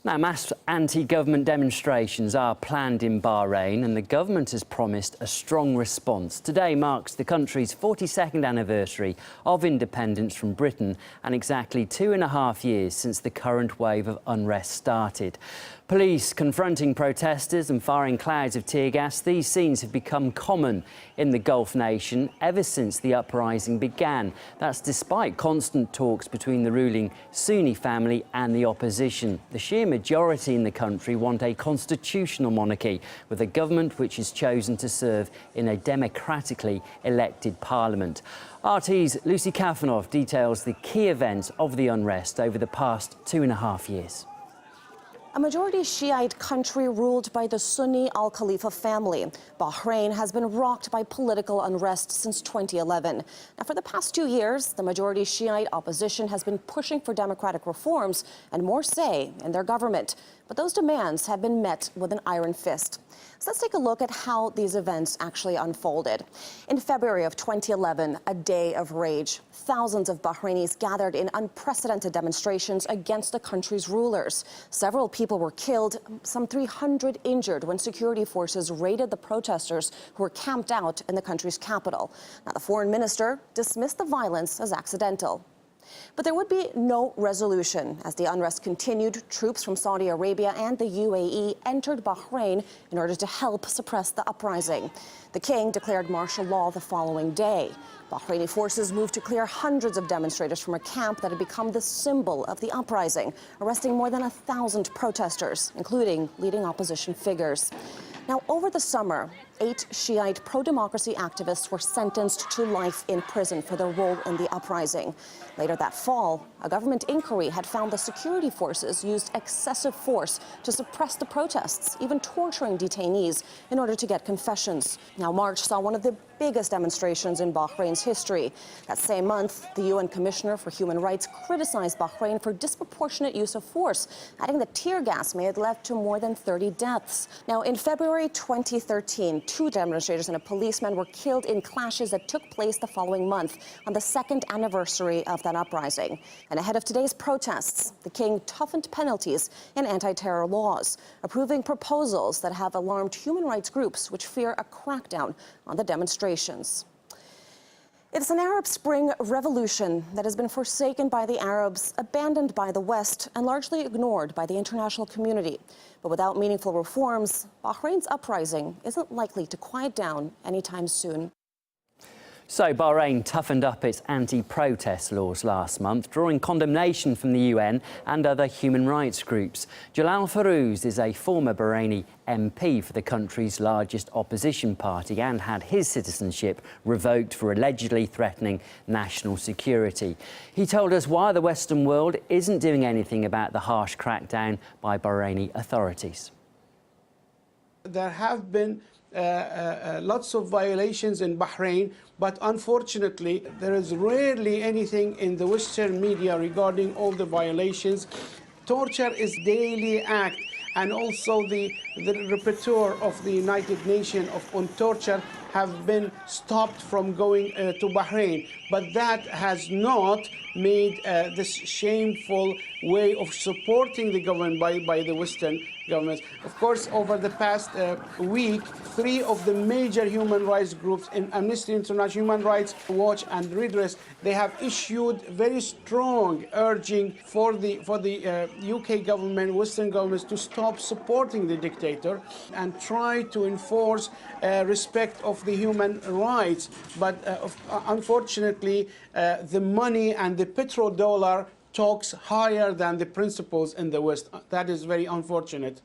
Now, mass anti-government demonstrations are planned in Bahrain, and the government has promised a strong response. Today marks the country's 42nd anniversary of independence from Britain and exactly 2.5 years since the current wave of unrest started. Police confronting protesters and firing clouds of tear gas, these scenes have become common in the Gulf nation ever since the uprising began. That's despite constant talks between the ruling Sunni family and the opposition. The Shia majority in the country want a constitutional monarchy with a government which is chosen to serve in a democratically elected parliament. RT's Lucy Kafanov details the key events of the unrest over the past 2.5 years. A majority Shiite country ruled by the Sunni Al Khalifa family, Bahrain has been rocked by political unrest since 2011. Now, for the past 2 years, the majority Shiite opposition has been pushing for democratic reforms and more say in their government. But those demands have been met with an iron fist. So let's take a look at how these events actually unfolded. In February of 2011, a day of rage. Thousands of Bahrainis gathered in unprecedented demonstrations against the country's rulers. Several people were killed, some 300 injured when security forces raided the protesters who were camped out in the country's capital. Now, the foreign minister dismissed the violence as accidental. But there would be no resolution. As the unrest continued, troops from Saudi Arabia and the UAE entered Bahrain in order to help suppress the uprising. The king declared martial law the following day. Bahraini forces moved to clear hundreds of demonstrators from a camp that had become the symbol of the uprising, arresting more than 1,000 protesters, including leading opposition figures. Now, over the summer, 8 Shiite pro-democracy activists were sentenced to life in prison for their role in the uprising. Later that fall, a government inquiry had found the security forces used excessive force to suppress the protests, even torturing detainees in order to get confessions. Now, March saw one of the biggest demonstrations in Bahrain's history. That same month, the UN Commissioner for Human Rights criticized Bahrain for disproportionate use of force, adding that tear gas may have led to more than 30 deaths. Now, in February 2013, 2 demonstrators and a policeman were killed in clashes that took place the following month on the 2nd anniversary of that uprising. And ahead of today's protests, the king toughened penalties in anti-terror laws, approving proposals that have alarmed human rights groups which fear a crackdown on the demonstrations. It's an Arab Spring revolution that has been forsaken by the Arabs, abandoned by the West, and largely ignored by the international community. But without meaningful reforms, Bahrain's uprising isn't likely to quiet down anytime soon. So Bahrain toughened up its anti-protest laws last month, drawing condemnation from the UN and other human rights groups. Jalal Farouz is a former Bahraini MP for the country's largest opposition party and had his citizenship revoked for allegedly threatening national security. He told us why the Western world isn't doing anything about the harsh crackdown by Bahraini authorities. There have been lots of violations in Bahrain, but unfortunately there is rarely anything in the Western media regarding all the violations. Torture is daily act, and also the rapporteur of the United Nations on torture have been stopped from going to Bahrain, but that has not made this shameful way of supporting the government by the Western governments. Of course, over the past week, 3 of the major human rights groups in Amnesty International, Human Rights Watch and Redress, they have issued very strong urging for the UK government, Western governments to stop supporting the dictator and try to enforce respect of the human rights. But unfortunately, the money and the petrodollar talks higher than the principles in the West. That is very unfortunate.